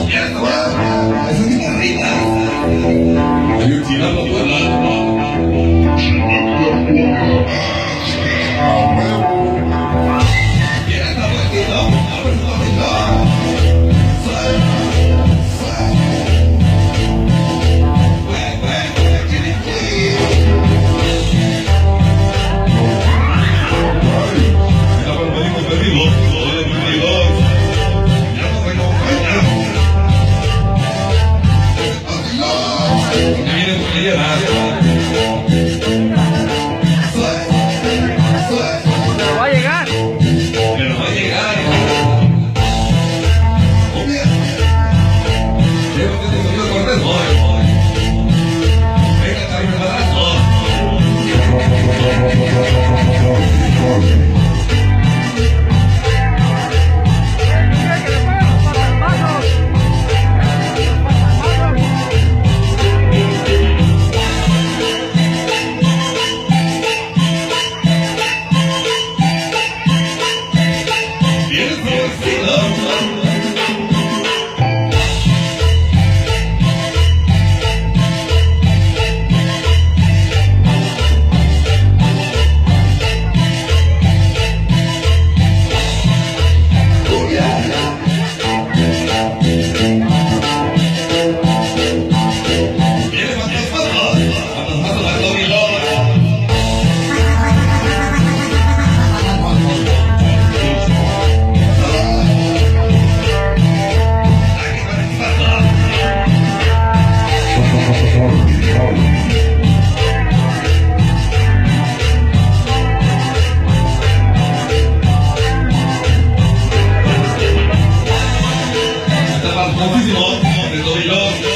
Esa guitarrita. Hay un tirando por el lado. Mira, está tranquilo. Abre su amigo. Va a llegar. Pero va a llegar. Tengo que te comió Cortés hoy. Venga, Carmen Madrazo. Bien, muchísimo, de todo